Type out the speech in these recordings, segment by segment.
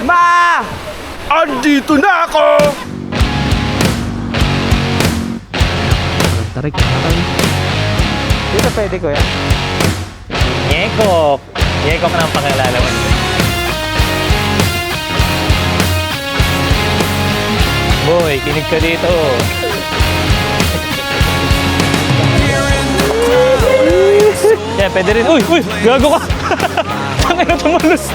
Ma! Andito na ako! Tarik, tarik. Dito pwede ko yan. Nyekok. Nyekok na ang pakilala mo. Boy, kinig ka dito. Yeah, pwede rin. Uy! Uy! Gago ka! Tangin na tumalus.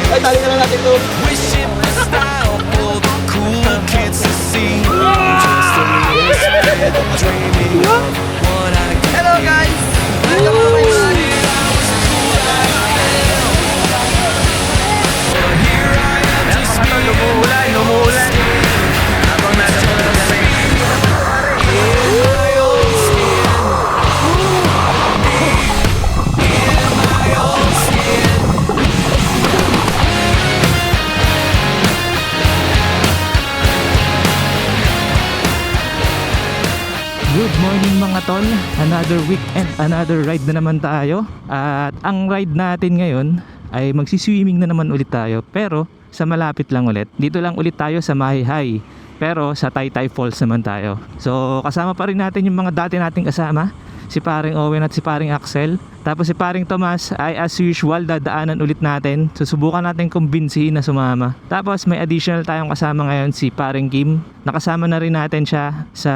Ay, tali na lang natin ito. Hello guys! Welcome to my channel. Lumuulan. Habang nasa Good morning mga tol. Another week and another ride na naman tayo. At ang ride natin ngayon ay magsiswimming na naman ulit tayo. Pero sa malapit lang ulit. Dito lang ulit tayo sa Mahihay. Pero sa Taytay Falls naman tayo. So kasama pa rin natin yung mga dati nating kasama. Si paring Owen at si paring Axel. Tapos si paring Tomas ay as usual dadaanan ulit natin. Susubukan natin kumbinsihin na sumama. Tapos may additional tayong kasama ngayon, si paring Kim. Nakasama na rin natin siya sa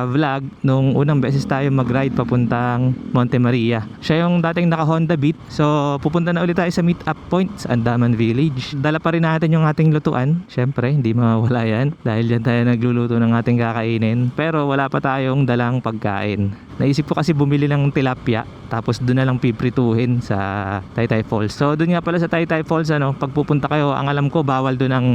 vlog nung unang beses tayo mag-ride papuntang Monte Maria. Siya yung dating naka Honda Beat. So pupunta na ulit tayo sa meet up point sa Andaman Village. Dala pa rin natin yung ating lutuan. Syempre hindi mawawala yan dahil dyan tayo nagluluto ng ating kakainin. Pero wala pa tayong dalang pagkain. Naisip ko kasi bumili ng tilapia tapos doon na lang piprituhin sa Taytay Falls. So doon nga pala sa Taytay Falls, pag pupunta kayo, ang alam ko bawal doon ang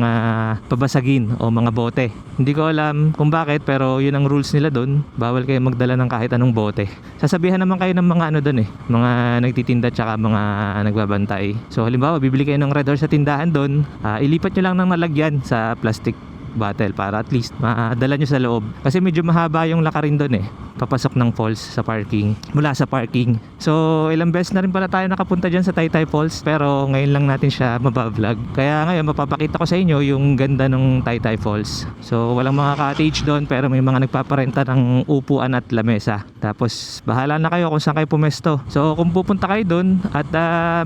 pabasagin o mga bote. Hindi ko alam kung bakit, pero yun ang rules nila doon. Bawal kayo magdala ng kahit anong bote. Sasabihan naman kayo ng mga doon mga nagtitinda tsaka mga nagbabantay. So halimbawa bibili kayo ng Red Horse sa tindahan doon, ilipat nyo lang ng nalagyan sa plastic bottle para at least madala nyo sa loob. Kasi medyo mahaba yung lakarin doon papasok ng falls sa parking, mula sa parking. So ilang beses na rin pala tayo nakapunta dyan sa Taytay Falls, pero ngayon lang natin siya mabablog. Kaya ngayon mapapakita ko sa inyo yung ganda ng Taytay Falls. So walang mga cottage doon, pero may mga nagpaparenta ng upuan at lamesa. Tapos bahala na kayo kung saan kayo pumesto. So kung pupunta kayo doon at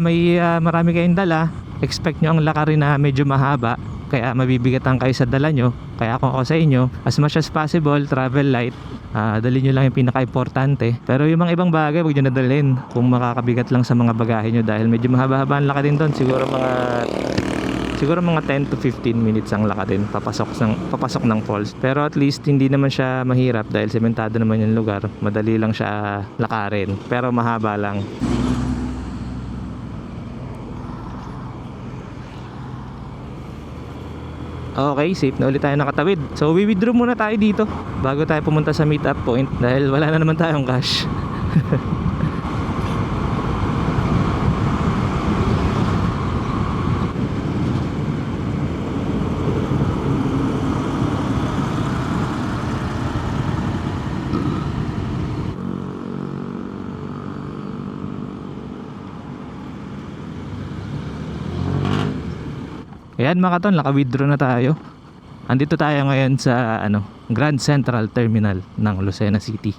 may marami kayong dala, expect nyo ang lakarin na medyo mahaba, kaya mabibigatan kayo sa dala nyo. Kaya kung ako sa inyo, as much as possible, travel light. Dali nyo lang yung pinaka-importante. Pero yung mga ibang bagay, huwag nyo nadalhin kung makakabigat lang sa mga bagahe nyo, dahil medyo mahaba-haba ang lakarin doon. Siguro mga 10 to 15 minutes ang lakarin papasok ng falls. Pero at least hindi naman siya mahirap dahil sementado naman yung lugar. Madali lang siya lakarin, pero mahaba lang. Okay, safe na ulit tayo nakatawid. So we-withdraw muna tayo dito bago tayo pumunta sa meet up point dahil wala na naman tayong cash. Ayan mga ton, naka-withdraw na tayo. Andito tayo ngayon sa Grand Central Terminal ng Lucena City.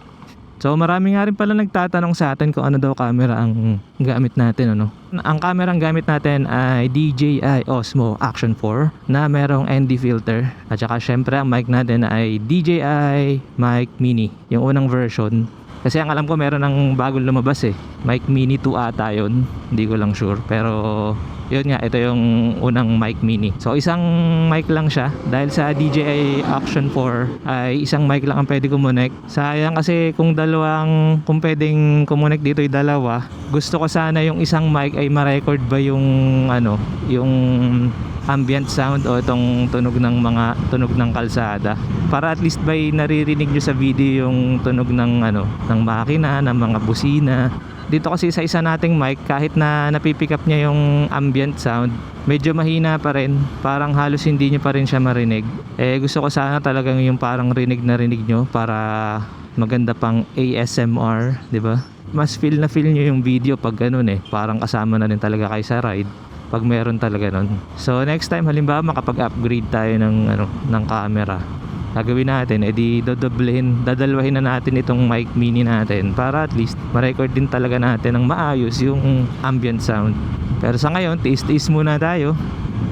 So marami nga rin pala nagtatanong sa atin kung ano daw camera ang gamit natin. Ang camera ang gamit natin ay DJI Osmo Action 4 na merong ND filter. At saka syempre ang mic natin ay DJI Mic Mini, yung unang version. Kasi ang alam ko meron ng bagong lumabas Mic Mini 2 ata yun, hindi ko lang sure. Pero yun nga, ito yung unang Mic Mini. So isang mic lang siya. Dahil sa DJI Action 4 ay isang mic lang ang pwede kumonek. Sayang kasi kung pwedeng kumonek dito yung dalawa. Gusto ko sana yung isang mic ay ma-record ba yung yung ambient sound o itong tunog ng kalsada, para at least by naririnig nyo sa video yung tunog ng makina, ng mga busina. Dito kasi sa isa nating mic, kahit na napipick up niya yung ambient sound, medyo mahina pa rin, parang halos hindi nyo pa rin siya marinig. Gusto ko sana talagang yung parang rinig na rinig nyo para maganda pang ASMR, di ba? Mas feel nyo yung video pag ganun parang kasama na rin talaga kayo sa ride. pag meron talaga nun. So next time halimbawa makapag-upgrade tayo ng camera, gagawin natin edi dadalwahin na natin itong mic mini natin para at least ma-record din talaga natin ng maayos yung ambient sound. Pero sa ngayon tiis-tiis muna tayo.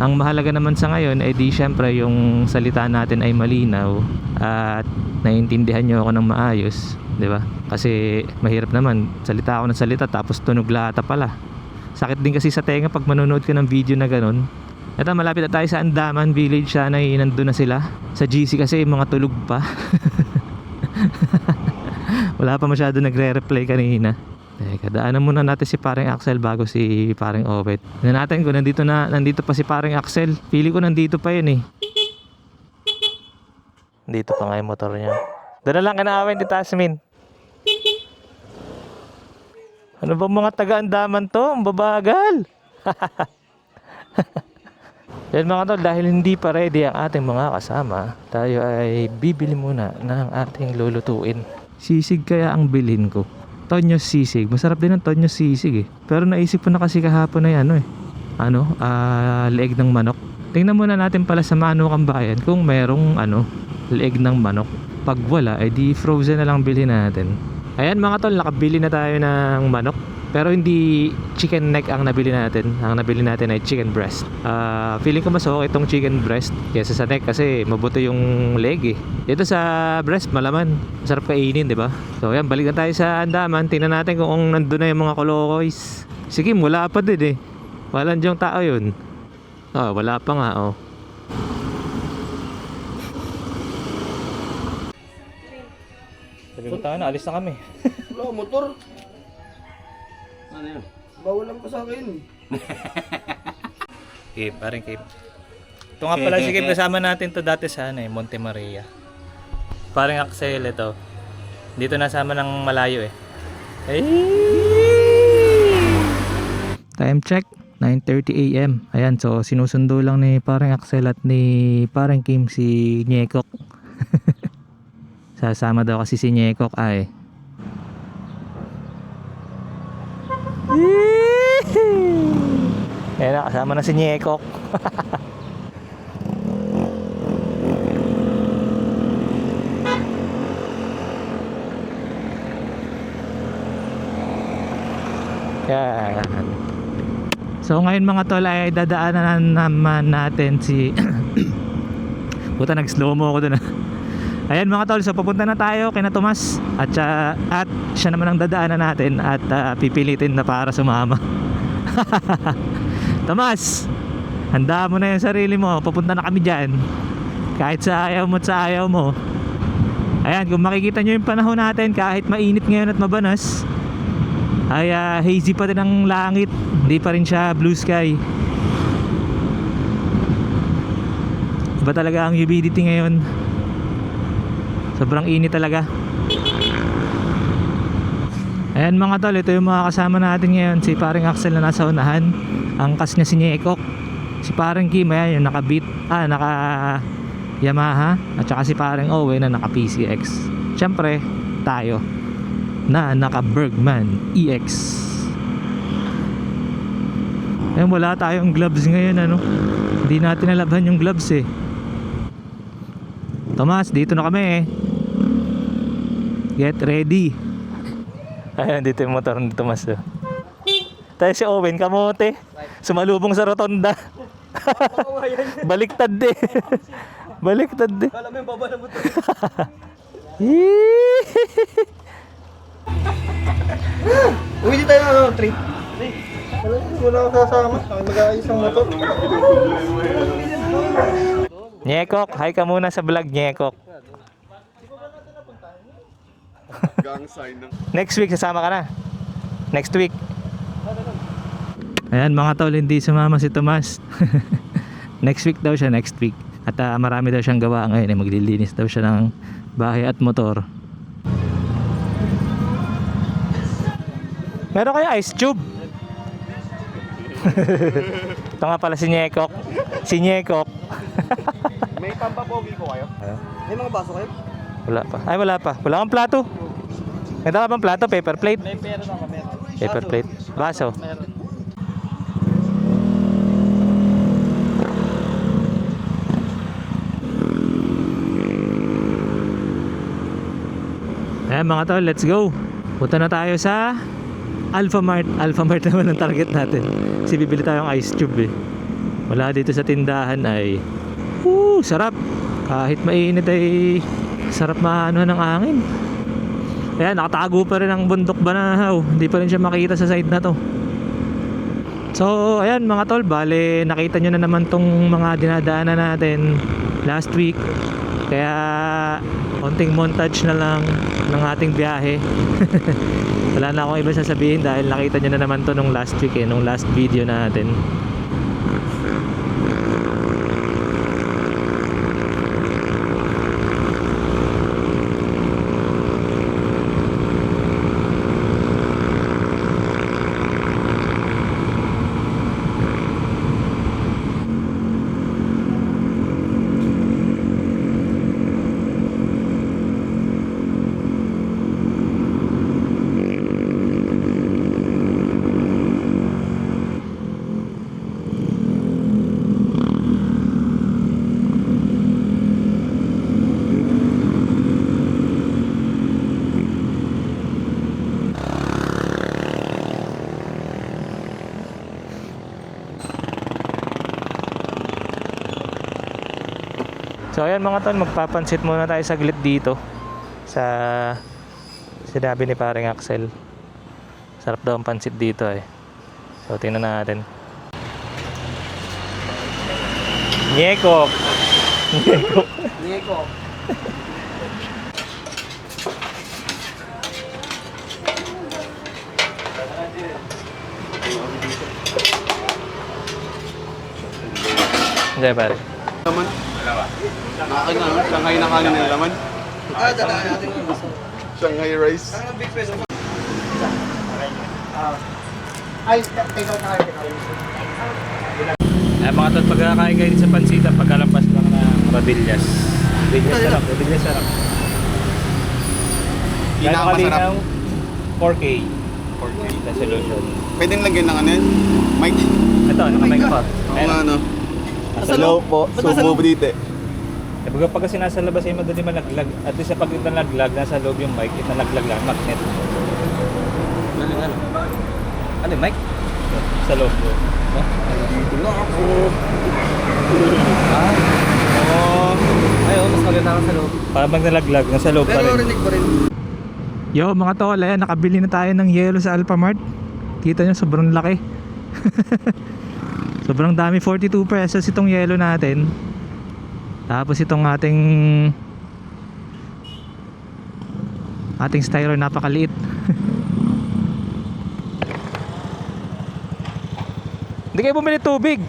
Ang mahalaga naman sa ngayon edi syempre yung salita natin ay malinaw at naiintindihan nyo ako ng maayos, di ba? Kasi mahirap naman salita ako ng salita tapos tunog lata pala. Sakit din kasi sa tenga pag manonood ka ng video na ganun. Ito, malapit na tayo sa Andaman Village. Sana ay nandun na sila. Sa GC kasi mga tulog pa. Wala pa masyado nagre-reply kanina. Teka, daanan muna natin si paring Axel bago si paring Owet. Tignan natin kung nandito pa si paring Axel. Pili ko nandito pa yun eh. Dito pa nga yung motor niya. Doon na lang kinaawin ni Tasmin. Ano bang mga taga-Andaman to? Ang babagal. Yan mga tol, dahil hindi pa ready ang ating mga kasama, tayo ay bibili muna ng ating lulutuin. Sisig kaya ang bilhin ko. Tonyo sisig. Masarap din ang tonyo sisig eh. Pero naisip ko na kasi kahapon na yan leeg ng manok. Tingnan muna natin pala sa Manukang Bayan kung merong leeg ng manok. Pag wala, di frozen na lang bilhin natin. Ayan mga tol, nakabili na tayo ng manok. Pero hindi chicken neck ang nabili natin. Ang nabili natin ay chicken breast. Feeling ko mas okay itong chicken breast kaysa sa neck kasi mabuto yung leg eh. Dito sa breast malaman, masarap kainin, di ba? So ayan, balik na tayo sa Andaman. Tingnan natin kung nandun na yung mga kolokoys. Sige, wala pa din eh. Walang diyang tao yun. Wala pa nga oh. Sabi tayo na, alis na kami. Wala, motor. Ano yun? Bawalan pa sa akin. Kim, parang Kim. Ito nga pala si Kim, kasama natin to dati sa Monte Maria. Parang Axel ito. Dito nasama ng malayo eh. Ay! Time check, 9:30 AM. Ayan, so sinusundo lang ni parang Axel at ni parang Kim si Nyekok. Sasama daw kasi si Nyekok ay. Ayan na, kasama na si Nyekok. Yan. So ngayon mga tol ay dadaanan naman natin si puta, nag-slow mo ako dun ah. Ayan mga tol, so papunta na tayo kina Tomas at siya naman ang dadaanan natin at pipilitin na para sumama. Tomas, handa mo na yung sarili mo, papunta na kami dyan. Kahit sa ayaw mo at sa ayaw mo. Ayan, kung makikita nyo yung panahon natin, kahit mainit ngayon at mabanas, ay hazy pa din ang langit. Hindi pa rin siya blue sky. Iba talaga ang humidity ngayon. Sobrang init talaga. Ayan mga tol, ito yung mga kasama natin ngayon. Si paring Axel na nasa unahan. Ang kas niya si Nyekok. Si paring Kim, ayan yung naka Yamaha. At saka si paring Owen na naka PCX. Siyempre, tayo na naka Bergman EX. Ayan, wala tayong gloves ngayon Hindi natin nalabhan yung gloves eh. Tomas, dito na kami eh. Get ready. Ayan, dito yung motor ni Tomas Tayo si Owen, kamote. Sumalubong sa rotonda. Baliktad eh. Baliktad eh. Alam mo yung baba na motor. Uwi di tayo ng trip. Wala akong kasama. Mag-aayos ang motor. Nyekok, hi ka muna sa vlog, Nyekok. Next week sasama ka na. Next week. Ayan mga tol, hindi sumama si Tomas. Next week daw siya, next week. At marami daw siyang gawa ngayon. Maglilinis daw siya ng bahay at motor. Meron kaya ice tube? Ito nga pala si Nyekok. Si Nyekok. May pampapogi po kayo? May mga baso kayo? Wala pa. Ay, wala pa. Wala kang plato. May ka bang plato? Paper plate? May pera na kami. Paper plate. Baso. Ayan mga tol, let's go. Punta na tayo sa Alphamart. Alphamart naman ang target natin. Kasi bibili tayong ice cube eh. Wala dito sa tindahan ay sarap. Kahit mainit ay sarap maano ng angin. Ayan, nakatago pa rin ang bundok Banahaw. Hindi pa rin siya makita sa side na to. So, ayan mga tol, bale nakita nyo na naman tong mga dinadaanan natin last week. Kaya konting montage na lang ng ating biyahe. Wala na akong iba sasabihin dahil nakita nyo na naman to nung last week nung last video natin. So ayan mga tol, magpapansit muna tayo saglit dito sa sinabi ni paring Axel. Sarap daw ang pansit dito eh. So tingnan natin. Nyekok. Nyekok. Nyekok. Hindi pare. Laman. Nakakin na, Shanghai na kanin ng laman. Dala natin yung gusto. Shanghai rice. Ang big peso. Ay, take out na kayo. Ay mga tol, pagkakain kayo sa pansitan, pagkalampas lang ng Rabillas. Rabillas sarap, Rabillas sarap. Pinakamasarap. 4K. 4K na solution. Pwedeng lagyan ng ano yun? Mic. Ito, nakamay ka pa. Oo nga ano. Nasa loob po. Subo po dito eh. Eh, baga pagka nasa labas ay madali malaglag. At least sa pag nalaglag, nasa loob yung mic, itanaglag lang, magnet. Ano yung mic? Sa loob. Dito na ako. Ayaw, mas maganda ka sa loob. Para pag nalaglag, nasa loob pa Pero rin. rinig pa rin. Yo mga tol, ayan, nakabili na tayo ng yelo sa Alphamart. Kita nyo, sobrang laki. Sobrang dami, 42 pesos itong yelo natin. Tapos itong ating styro, napakaliit. Hindi kayo bumili tubig.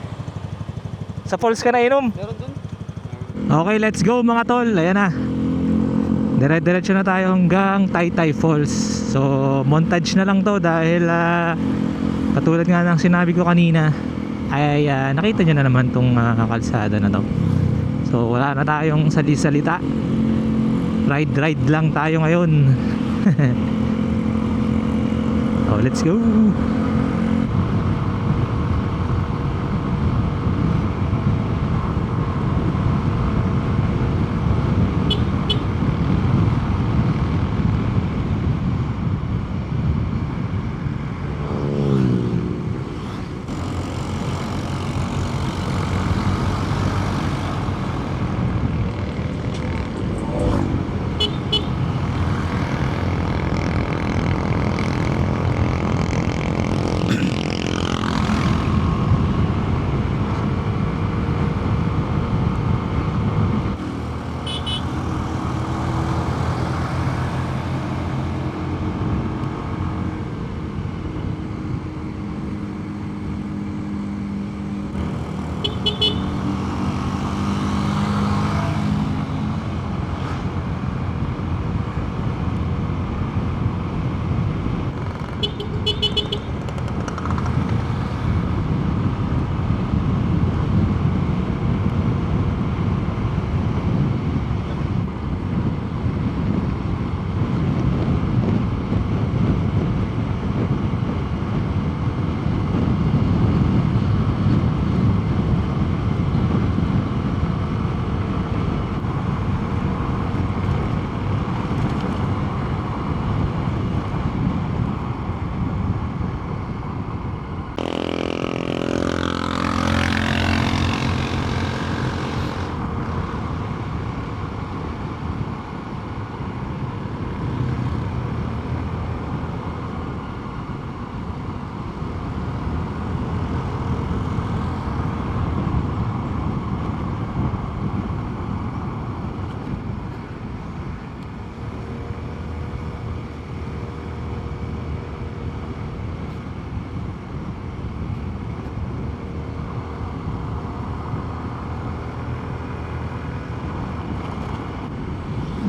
Sa falls ka na inom. Meron dun? Okay, let's go mga tol. Ayan na. Dire-diretso na tayo hanggang Taytay Falls. So, montage na lang to dahil katulad nga ng sinabi ko kanina ay nakita nyo na naman tong kalsada na to. So, wala na tayong salita. Ride lang tayo ngayon. Oh, let's go.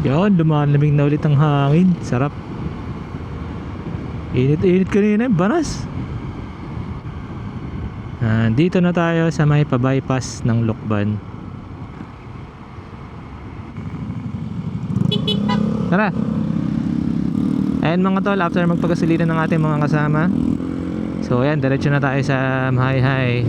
Yan, lumalamig na ulit ang hangin. Sarap. Init-init kanina, banas. Dito na tayo sa may pa-bypass ng Lokban. Tara. Ayan mga tol, after magpagkasilinan ng ating mga kasama, so ayan, diretso na tayo sa Mahayhay.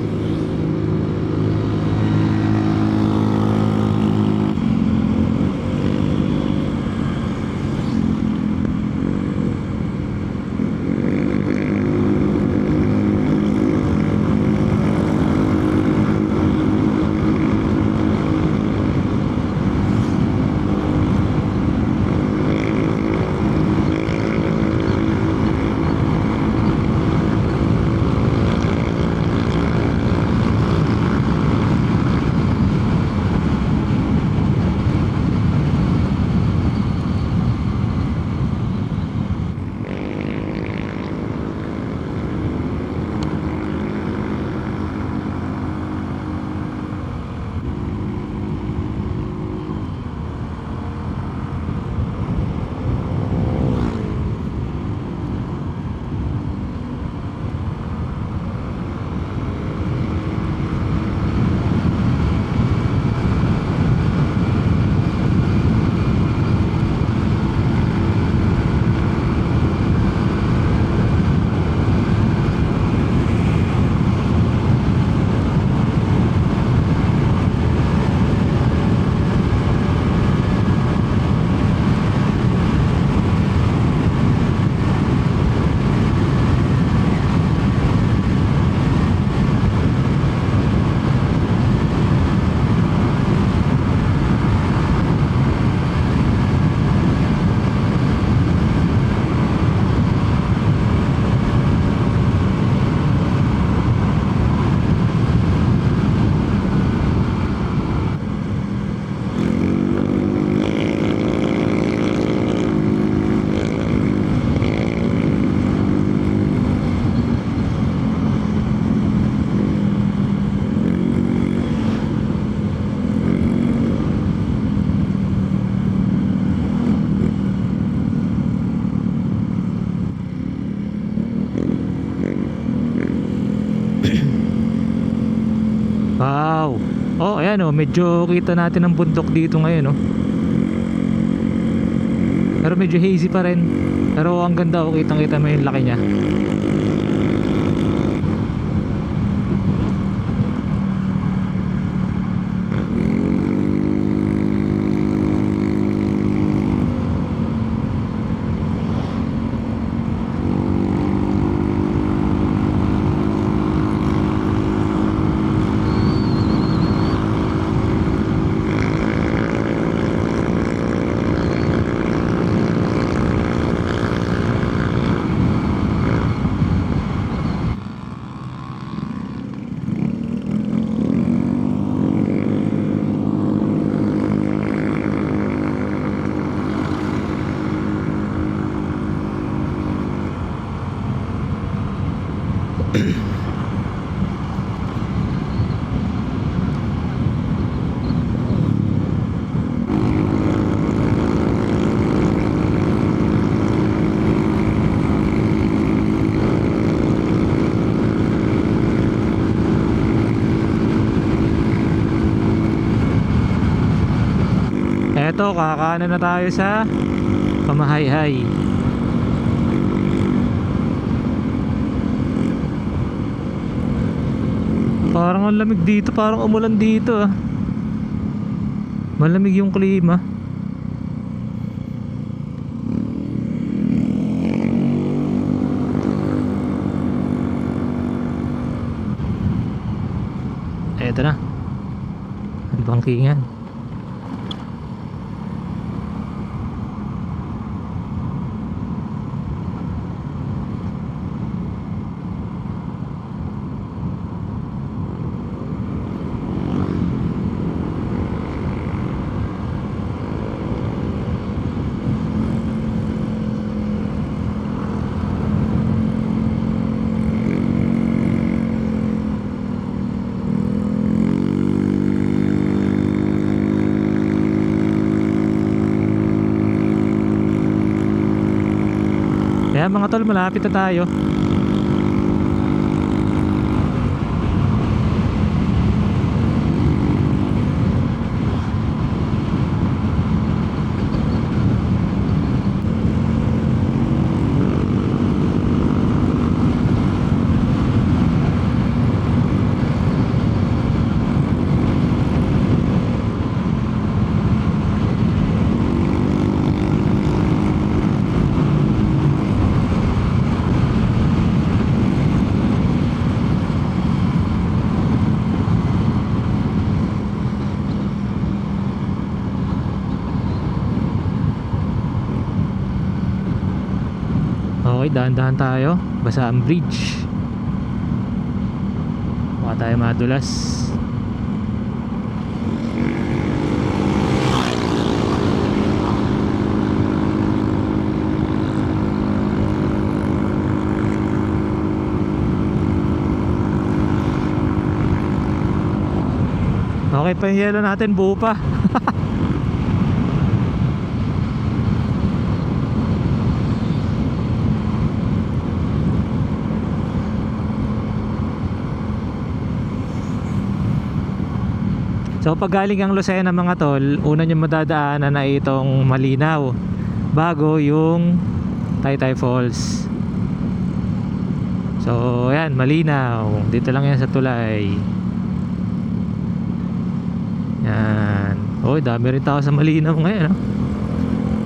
Wow. Oh, ayan oh, medyo kita natin ang bundok dito ngayon oh. Pero medyo hazy pa rin. Pero ang ganda oh, kitang-kita mo yung laki niya. Eto, kakaanan na tayo sa Pamahayhay. Parang ang lamig dito, parang umulan dito ah. Malamig yung klima. Eto na, ang bangkingan. Ayan mga tol, malapit na tayo. Okay, dahan-dahan tayo. Basa ang bridge. Baka tayo madulas. Okay pa yung yelo natin, buo pa. So pag galing ang Lucena mga tol, una nyo madadaanan na itong Malinaw bago yung Taytay Falls. So ayan, Malinaw. Dito lang yan sa tulay. Yan. Oh, dami rin tao sa Malinaw ngayon, no?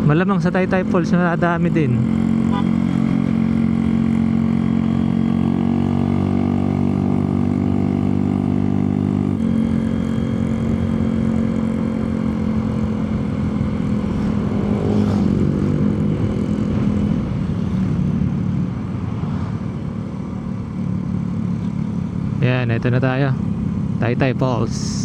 Malamang sa Taytay Falls na dami din. Yan, ito na tayo. Taytay Falls.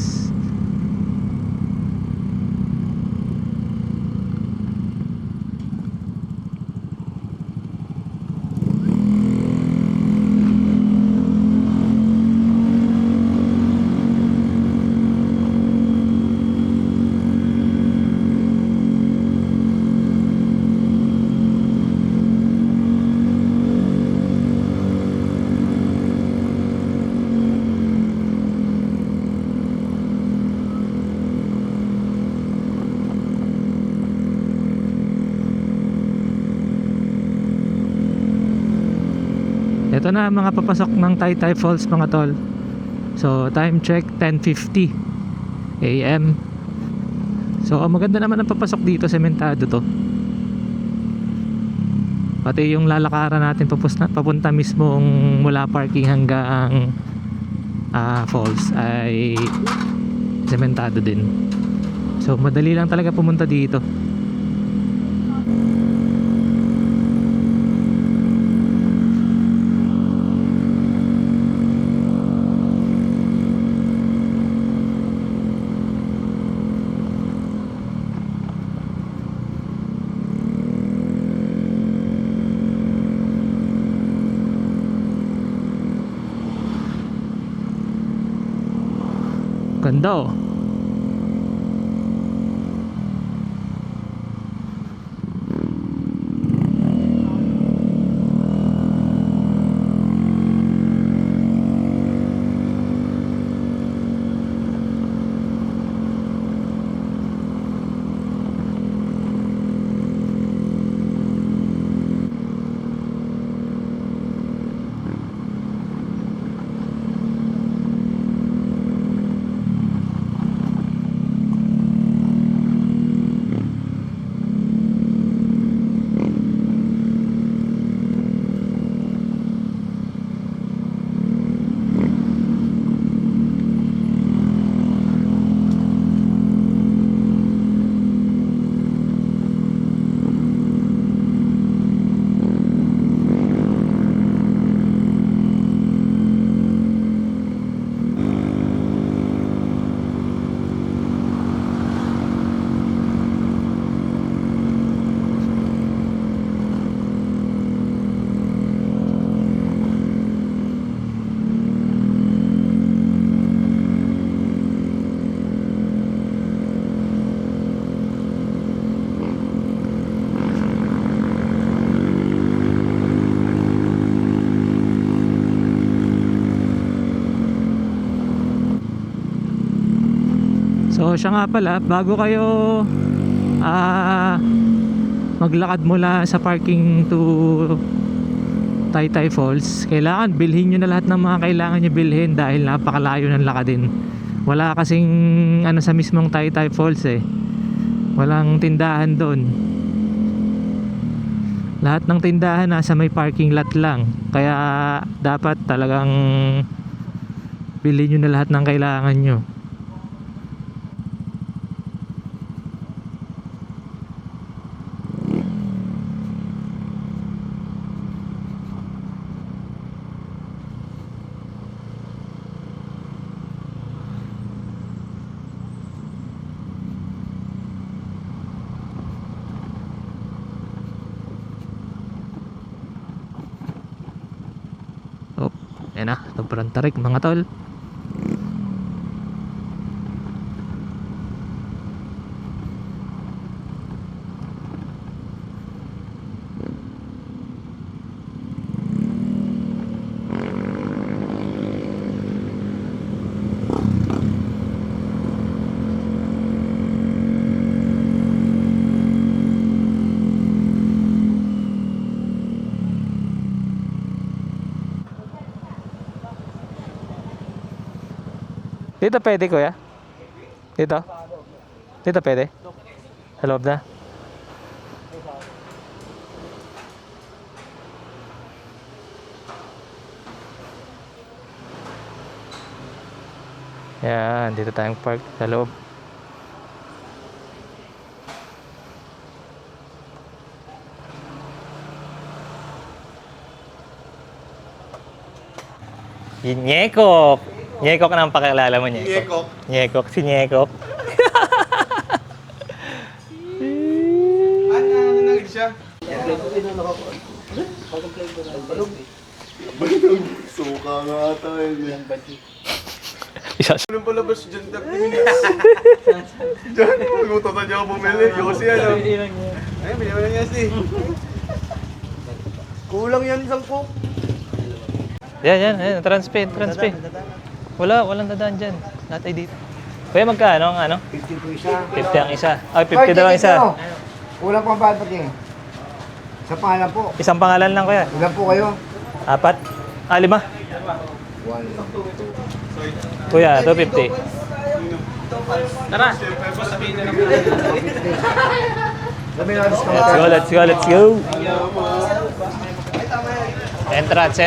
Ito na mga papasok ng Taytay Falls mga tol. So time check 10:50 AM. So maganda naman ang papasok dito, sementado to. Pati yung lalakaran natin papunta mismo mula parking hanggang falls ay sementado din. So madali lang talaga pumunta dito. Ganda oh. So siya nga pala, bago kayo maglakad mula sa parking to Taytay Falls, kailangan bilhin nyo na lahat ng mga kailangan nyo bilhin dahil napakalayo ng lakadin. Wala kasing ano sa mismong Taytay Falls eh, walang tindahan doon. Lahat ng tindahan nasa may parking lot lang, kaya dapat talagang bilhin nyo na lahat ng kailangan nyo. Oh, yan na, sobrang tarik mga tol. Dito pwede kuya? Dito? Dito pwede? Sa loob na? Yan, dito tayong park sa loob. Nyekok! Nyekok na ang pakilala mo, Nyekok. Nyekok. Nyekok, si Nyekok. Nanagig siya. Suka nga tayo. Isa. Anong palabas dyan? 30 minutes. Dyan, luto na dyan ako bumili. Yossi ano. Ayun, binili na niya si. Kulang yan isang cook. Yan, transpe. Walang dadaan dyan. Lahat ay dito. Kuya, magkano ang ano? 50 po isa. 50 ang isa. Ay, 50 daw ang isa. Kulang pang bayad pati. Sa pangalan po. Isang pangalan lang, kuya. Ilan po kayo? 4? 5? 1. Kuya, 250. Tara. Sabi na discount. Let's go. Entrance.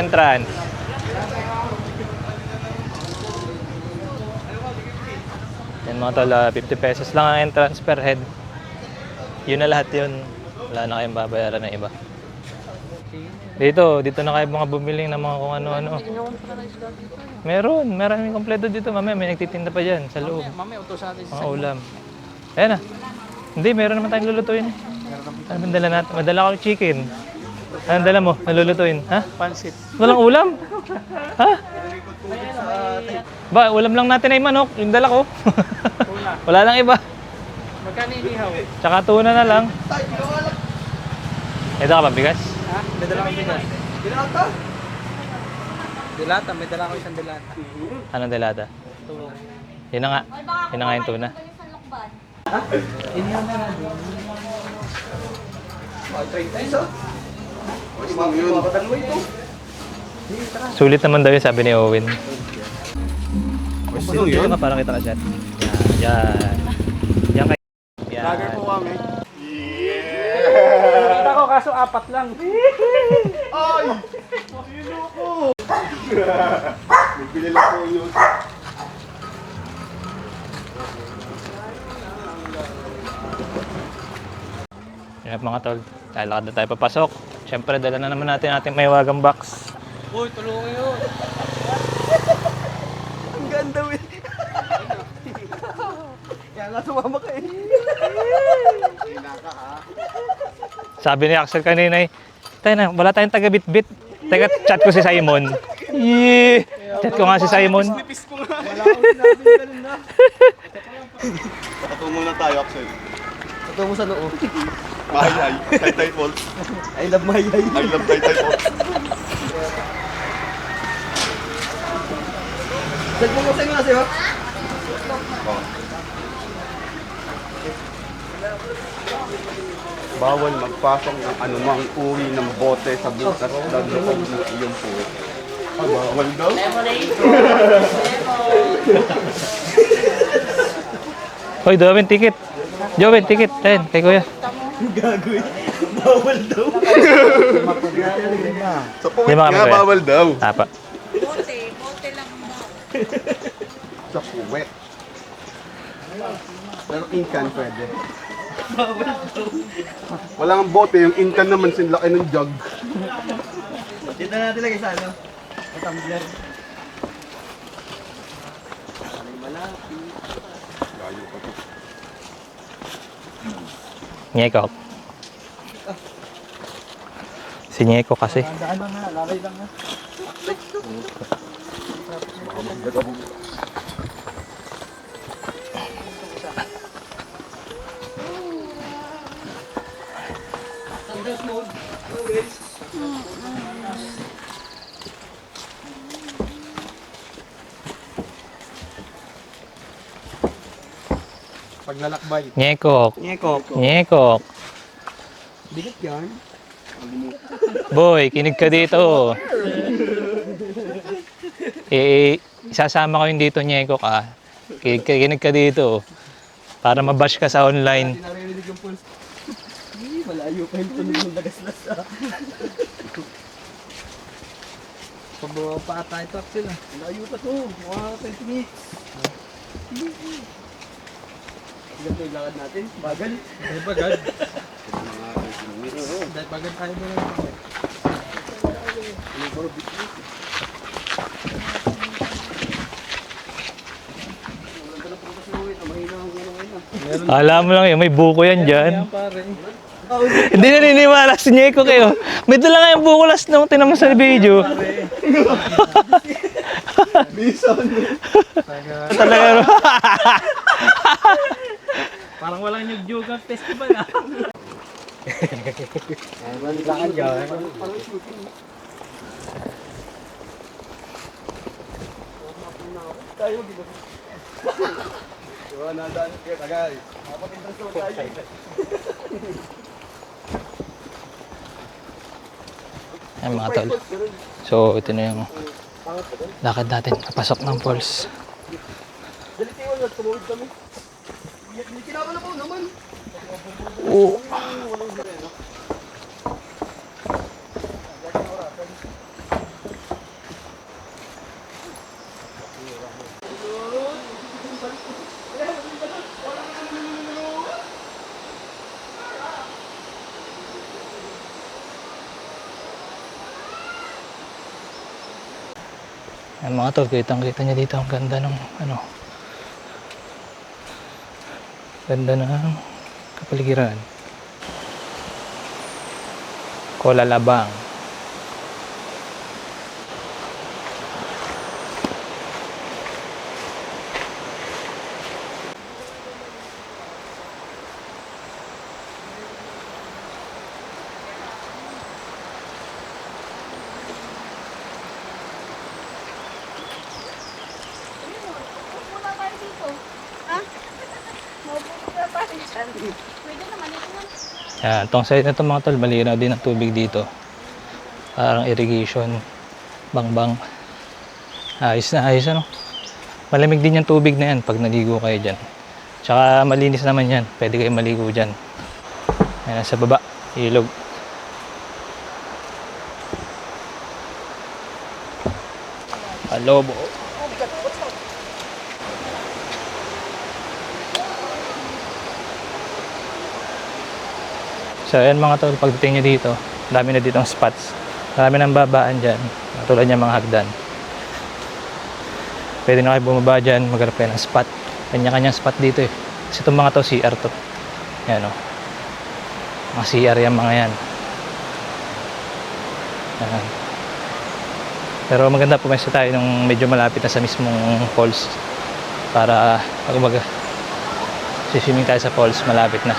Yan mga tol, 50 pesos lang ang entrance per head. Yun na lahat yun. Wala na kayong babayaran ng iba. Dito na kayo mga bumili ng mga kung ano-ano. Meron kompleto dito. Mamaya may nagtitinda pa dyan sa loob. Mga ulam. Ayan na. Hindi, meron naman tayong lulutuin. Ano ba dala natin? Madala ko chicken. Anong dala mo? Nalulutuin? Ha? Pansit. Walang ulam? Ha? Ba, ulam lang natin ay manok. Yung dala ko. Wala lang iba. Magkano inihaw? Tsaka tuna na lang. Ito ka ba, bigas? Ha? May dala akong bigas. Dilata? Dilata, may dala ako isang dilata. Anong delata? Tulong. Yun na nga yung tuna. Inihaw na lang. Sulit naman daw yun, sabi ni Owen. Ano yun? Dito ka, parang kita ka dyan. Yan. Yan kayo. Lager po kami. Kita ko kaso 4 lang. Ay! Sino ko? Nagbili lang po yun. Yan mga tol. Lalakad na tayo papasok. Siyempre, dala na naman natin ating may wagang box. Uy, tulungan kayo. Ang ganda eh. Kaya nga sumama ka eh. Sabi ni Axel kanina tayo na, wala tayong taga-bit-bit. Teka, chat ko si Simon. Yee! Chat ko nga si Simon. Nipis ko nga. Wala akong sinabi ganun na. Nakatungo na tayo, Axel. Ito mo sa loob. Mahayay. Taytay Falls. I love mahayay. I love Taytay Falls. Dagpo mo sa inyo kasi, ha? Bawal magpasok ng anumang uri ng bote sa butas na loob ng iyong pool. Bawal daw? Hoy, Joven, ticket. Joven, ticket. Ayan, kay kuya. Sa puwit Lima kami, nga, kuya. bawal daw. Tapa. Bote lang mo. Sa puwit. Pero inkan pwede. Wala nga bote, yung inkan naman sinlaki ng jug. Dito natin lagi sa ano? Sa tumbler. Nyeko. Si Nyeko kasi. Daan lang ha, lalay lang ha. Paglalakbay. Nyeko. Nyeko. Nyeko. Bigat yan. Boy, kinig ka dito. Isasama ko yung dito, Nyeko ka. Kinig ka dito. Para mabash ka sa online. Narinig yung pulse. Malayo pa yung tunog ng lagaslas ah. Pababa pa ata ito Axel ah. Malayo pa to. Mga 20 minutes. Ganito yung lakad natin. Bagal. Ay bagal. Dahil bagal tayo ba lang. Alam mo lang yun, may buko yan dyan. Hindi naniniwala si Nyeko kayo. May dala nga yung buko last nung tinama sa video. Talaga. Parang walang Nyug-Yoga festival ah. Lakad yan. Diba, nadaan kayo tagay. Napapintas naman tayo. Ay mga tol. So ito na yung lakad natin. Papasok ng falls. Dalitiwan na, tumawid kami. Kinabala ko naman. Oo. Ay mga tol, kitang-kita niya dito ang ganda ng ano. Ganda ng kapaligiran. Kuala Labang. Muna tayo dito. Ha? Mabuti na tayo dyan. Pwede naman ito na. Yan, itong side na ito mga tol, malinaw din ang tubig dito. Parang irrigation, bangbang. Ayos na, ayos ano. Malamig din yung tubig na yan pag naligo kayo dyan. Tsaka malinis naman yan, pwede kayo maligo dyan. Ayan, sa baba, ilog. Alobo. So ayan mga tol, pagdating nyo dito, dami na ditong spots. Marami nang babaan dyan, tulad niya mga hagdan. Pwede na kayo bumaba dyan, maghanap kayo ng spot. Kanya-kanyang spot dito eh. Kasi itong mga to, CR to. Yan o. Mga CR yan mga yan. Yan. Pero maganda pumesto tayo nung medyo malapit na sa mismong falls. Para pag siswimming tayo sa falls, malapit na.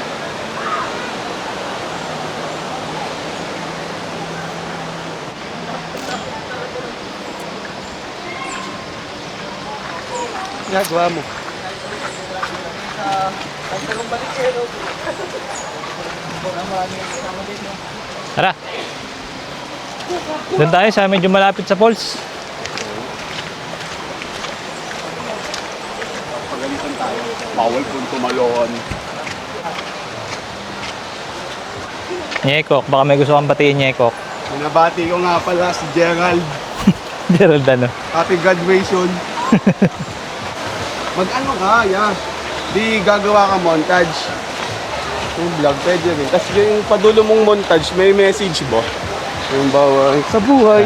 Gagawa mo. Tara. Doon tayo sa medyo malapit sa falls. Pagalitan tayo. Bawal kung tumalon. Nyekok, baka may gusto kang batiin, Nyekok. Binabati ko nga pala si Gerald. Gerald ano? Happy graduation. Mag-ano ka, yeah. Di gagawa ka montage. Yung vlog, pwede rin. Tapos yung padulo mong montage, may message ba? Yung bawa, sa buhay.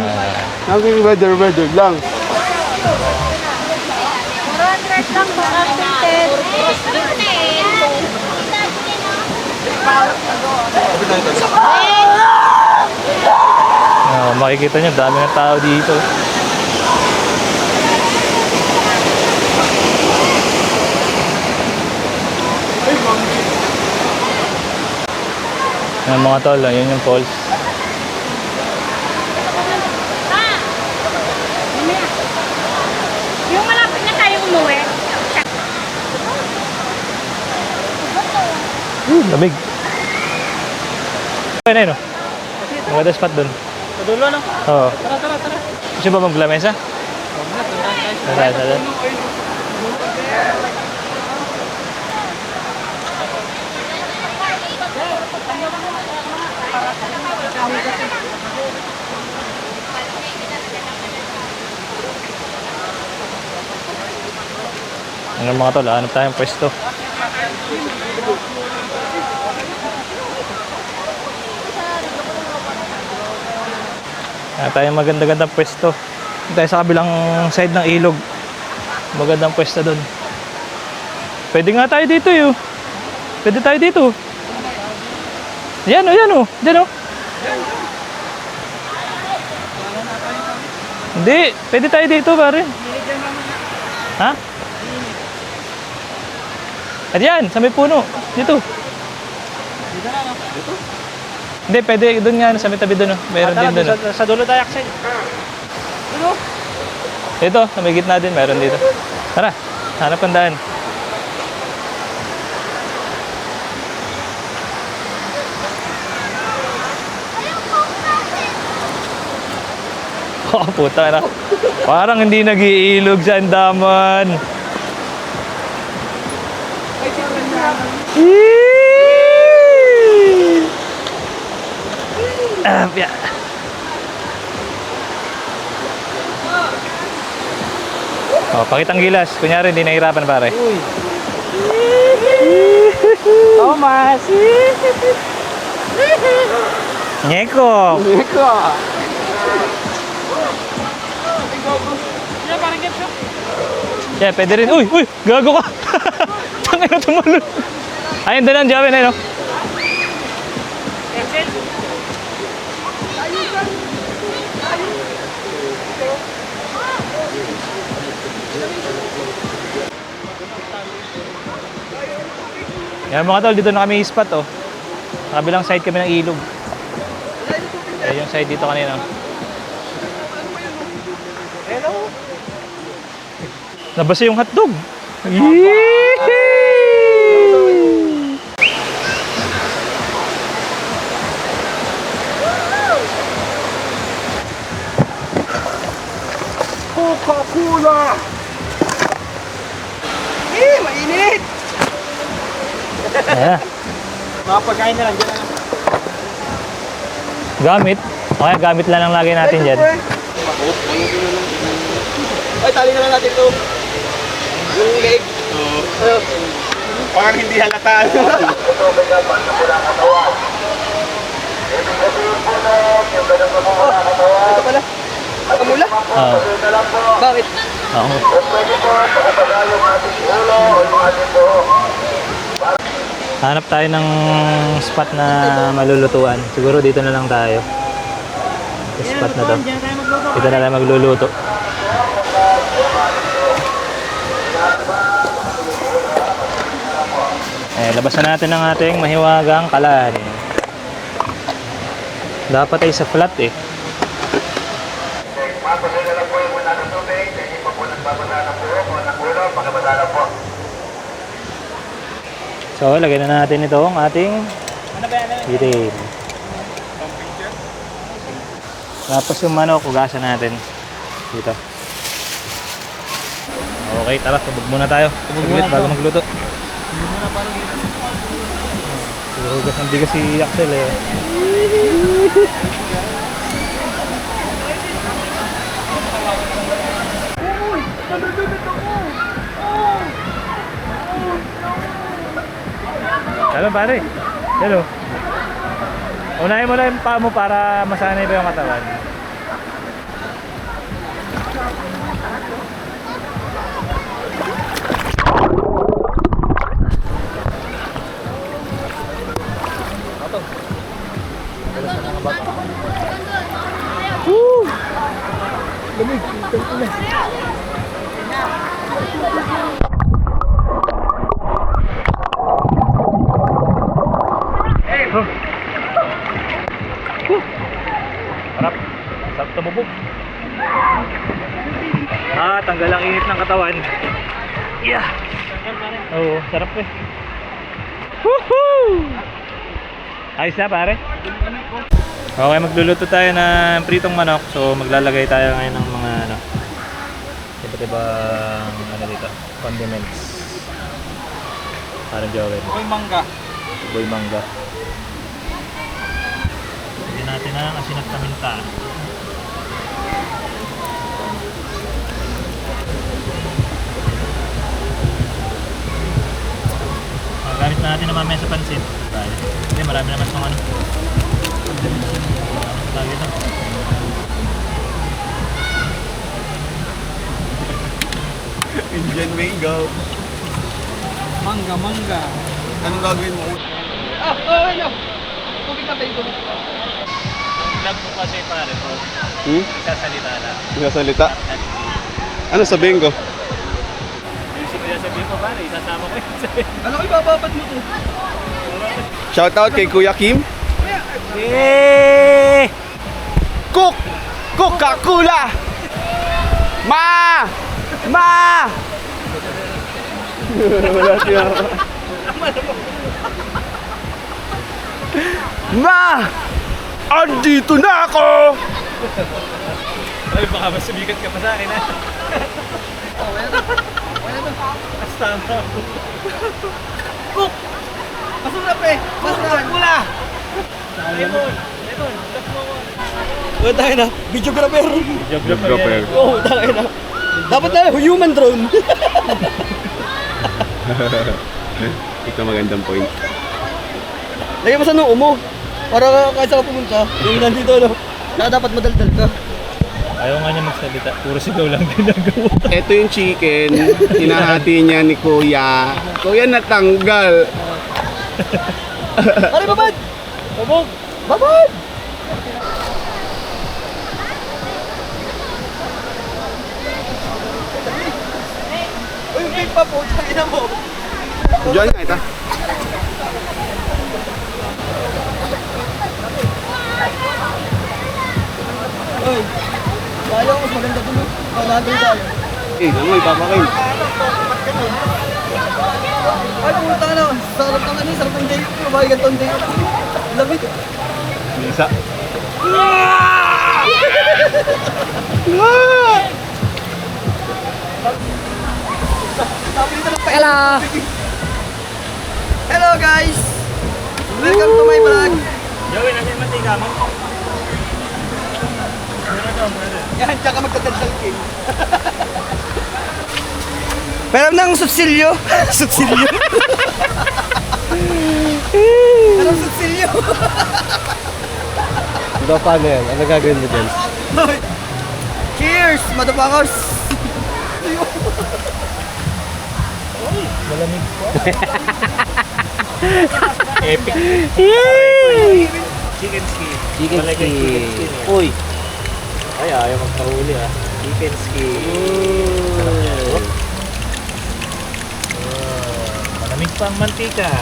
Naging weather lang. 400 lang ba? Makikita nyo, dami ng tao dito. Ayan mga tol, yun yung falls. Yung malapit na tayo umuwi. Lamig. Ayun na yun, no? Maganda spot dun. Sa dulo, no? Oo. Tara. Gusto ba maglamesa? Tara. Ano mga tol, hanap tayong pwesto. Hanap tayong maganda-gandang pwesto. Dito tayo sa kabilang side ng ilog. Magandang pwesto doon. Pwede nga tayo dito yun. Pwede tayo dito. Yan o. Diyan o. Hindi. Pwede tayo dito pare. Ha? At yan, sa may puno. Dito. Hindi, pwede doon nga, sa may tabi doon. Meron din doon. Sa dulo tayo, Axel. Dito, sa may gitna din, meron dito. Tara, hanap ang daan. Oh, puta na. Parang hindi nag-iilog sa andaman. Yeah. Oh, pakitang gilas. Kunyari, hindi nahirapan pare. Thomas! Nyeko! Yeah, pwede rin. Uy! Gago ka! Tangin na tumalon. Ayun, doon ang Jawen, ayun. Yan mga tol, dito na kami spot oh. Sa kabilang side kami ng ilog. Ayun yung side dito kanina. Hello! Nabasa yung hotdog. Yee! Coca-Cola! Mainit! Ayan. Mga pagkain na lang, dyan na lang. Gamit. Okay, gamit lang ang lagay natin dyan. Ay, tali na lang natin ito. Yung leg. Parang hindi halata. Ito pala. Kamula? Oo. Bakit? Oo. Hanap tayo ng spot na malulutuan. Siguro dito na lang tayo. Yung spot na to. Dyan tayo magluto. Dito na tayo magluluto. Labasan natin ang ating mahiwagang kalan. Dapat ay sa flat eh. So, lagyan na natin itong ating bitin. Tapos yung manok, ugasan natin dito. Okay, tara, tubog muna tayo. Saglit bago magluto. Hugas ng bigas si Axel eh. Hello pare. Hello. Unahin mo lang yung paa mo para masanay ba yung katawan. Sarap. Sarap tumubog. Tanggal ang init ng katawan. Yeah. Oo, sarap eh. Woohoo! Ayos na pare. Okay, magluluto tayo ng pritong manok. So maglalagay tayo ngayon ng mga iba't ibang dito, condiments. Parang Joel. Uy, mangga. Boy mangga. Lagyan natin ang asin at paminta. Gamit na natin na mamaya sa pansit. Hindi, marami naman itong ano. Lagi ito. Indian mango. Mangga, mangga. Anong gagawin mo? Vlog ko kasi pare po. Sasalita na. Nakasalita? Ano sabihin ko? Yung sabihin ko pare, isasama ko yun sa'yo. Ano ko ibababad mo to? Shoutout kay Kuya Kim. Yay! Cook! Coca-Cola! Ma! Wala siya. Ma! Andito na ako! Ay, baka mas sumikat ka pa sa akin ha. Mas tama ako. Masarap eh! Masarap! Pula! Lemon! Lemon! Vlog mo ko. Uy, tayo na. Videographer. Videographer. Oo, tayo na. Dapat na human drone. Ito magandang point. Lagyan mo sa noo mo. Para kahit saan ka pumunta. Yung nandito, no? Kaya dapat madaldal ka. Ayaw nga niya magsalita. Puro sigaw lang ginagawa. Ito yung chicken. Hinahati niya ni Kuya. Kuya natanggal. Pare, babad! Tabog! Babad! Uy, big pa po. Tangina mo. Diyan nga ito. Uy, kaya ko mas maganda dun. Pagagay tayo. Ano ipapakain? Ay, pumunta ka na. Sarap ng ano, sarap ng day. Kumahay ganito ang day. Lamig. Isa. Hello! Hello guys! Welcome to my vlog! Joey, nasa yung mantika mo? Yan, tsaka magdadaldal king. Pero ng sutsilyo. Sutsilyo? Anong sutsilyo? Ito paano yan? Ano gagawin mo dyan? Cheers, motherfuckers! Malamig po. Epic. Chicken skin. Chicken skin. Uy. Ay, ayaw magpahuli ah. Chicken skin. Malamig pa ang mantika.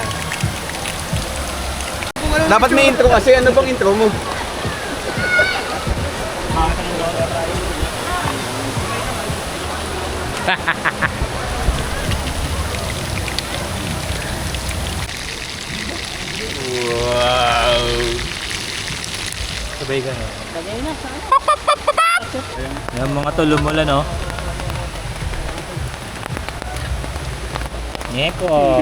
Dapat may intro kasi. Ano bang intro mo? Wow! Sabay ka na. Yung mga tol, umulan, no? Nyeko!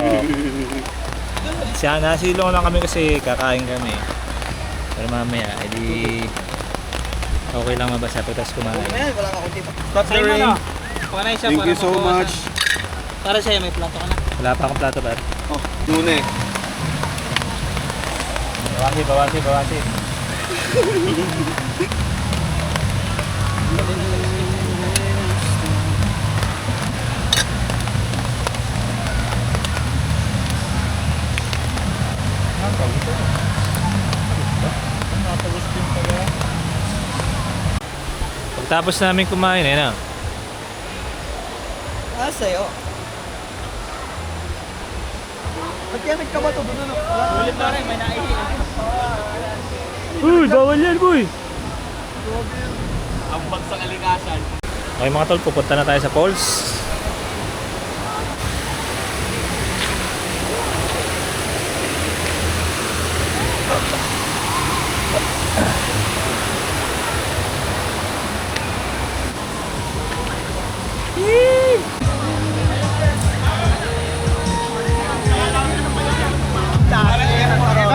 Siya, nasilong lang kami kasi kakain kami. Pero mamaya, edi okay lang mabasa pagkas kumain. Ayan, wala ka kunti pa. Stop the rain. Thank you so much. Para sa'yo, may plato ka na. Wala pa akong plato, par. Oh, June. Bawasi. Pagtapos namin kumain, na. Sa'yo. Magkiyamit ka ba ito? Doon ano? Ulit na rin, may naihi. Uy, bawal yan, boy! Ang bagsang alikasan. Okay mga tol, pupunta na tayo sa falls.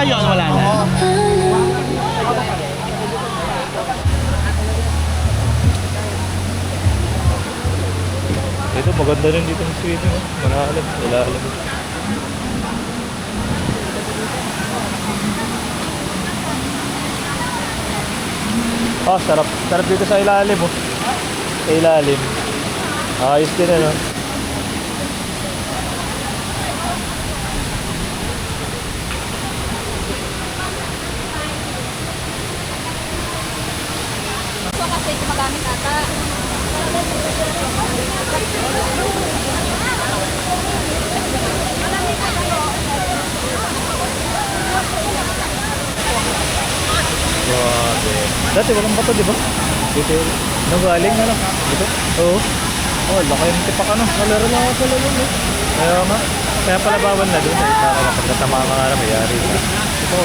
Ngayon, wala na. Ito, maganda rin dito ng swimming. Malalim. Oh, sarap. Sarap dito sa ilalim, oh. Sa ilalim. Ayos din, ano. So kasi gumagamit ata. Grabe. Dati walang bato, di ba? Dito. Nagaling, ano? Dito? Oo. Oh, laki yung tipak, ano? Nalaro na ako sa lalo, no? Kaya nga. Kaya pala bawal na doon, eh. Para kapag natama ka nga na, mayari ka. Ito.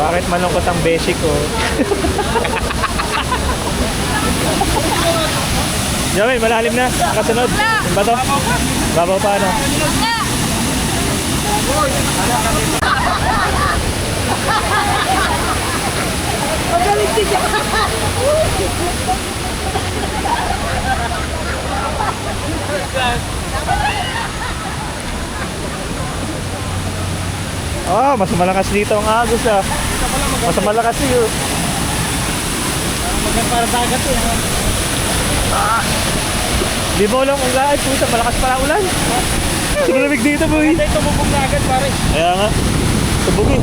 Bakit malungkot ang basic ko? Jamil, malalim na. Kasunod. Yung bato. Babaw pa, ano? Oh, mas malakas dito ang agos, ah. Mas malakas yun. Para dagat eh. Di ba lang ang lahat, puta, malakas pala ulan. Sinulamig dito, boy. Hindi, tumubog na agad pare. Kaya nga. Tubog eh.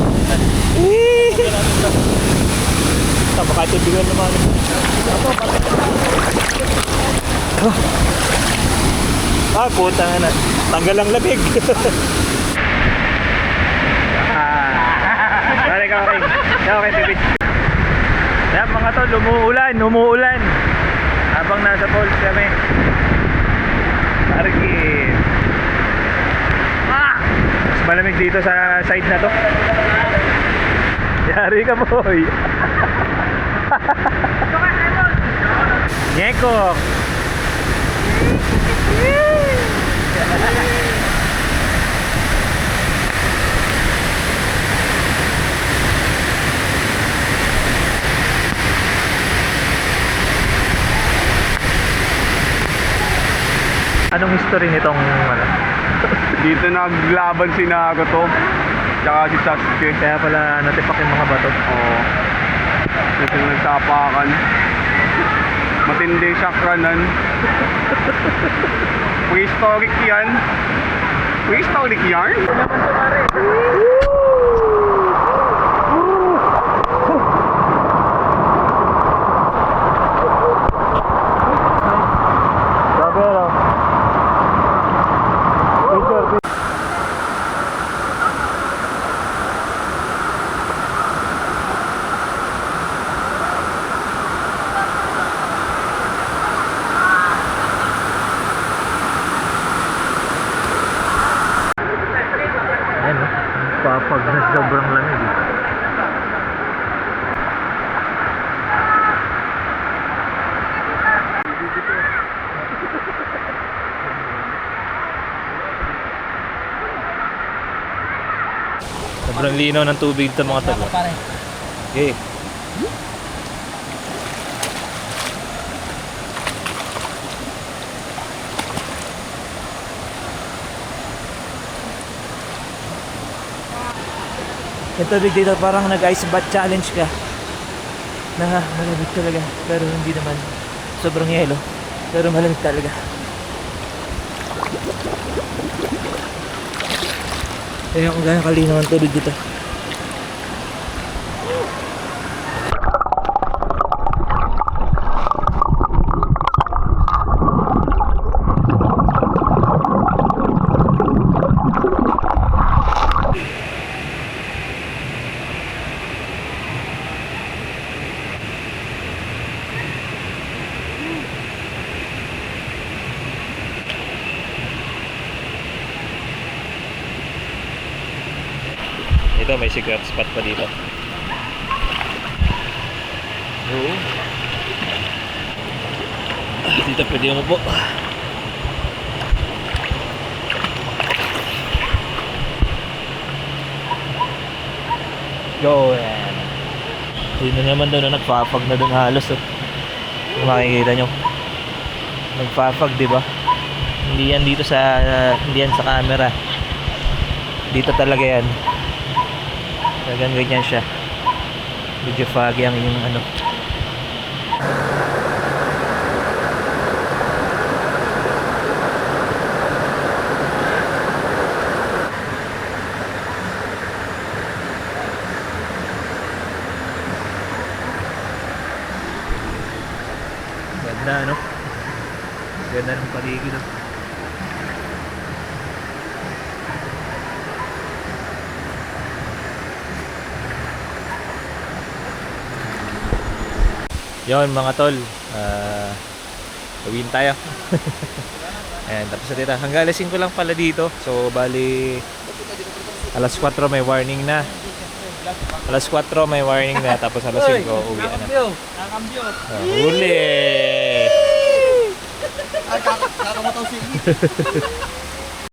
Tama kahit ibigan naman. Puta nga na. Tanggal ang lamig. Balik ka, okay. Okay, bibig. Yan mga tol, umuulan. Habang nasa falls kami. Target. Mas malamig dito sa side na to. Yari ka, boy. Nyeko. Anong history nitong ano? Dito naglaban si Naruto. Tsaka si Sasuke. Kaya pala natipak yung mga bato. Oo. Dito nagsapakan. Matindi sakranan. Prehistoric yan. Prehistoric yarn? Sobrang linaw ng tubig dito mga tol. Okay. Yung tubig dito parang nag-ice bath challenge ka. Malamig talaga. Pero hindi naman sobrang yelo. Pero malamig talaga. Kaya kung gano'ng kalinaw ang tubig dito. Ito may secret spot pa dito. Oo. Dito pwede umupo. Go yan. Dito naman doon nagpapag na doon halos. Kung makikita nyo. Nagpapag, di ba? Hindi yan dito sa hindi yan sa camera. Dito talaga yan. Ganyan siya. Medyo foggy ang yung ano. Ganda no? Ganda ng paligid no? Yon mga tol, gawin tayo. Ayan, tapos na dito. Hanggang alas 5 lang pala dito. So, bali, alas 4 may warning na. Alas 4 may warning na. Tapos alas 5 uwi na. Huli! Ay, kakamataw si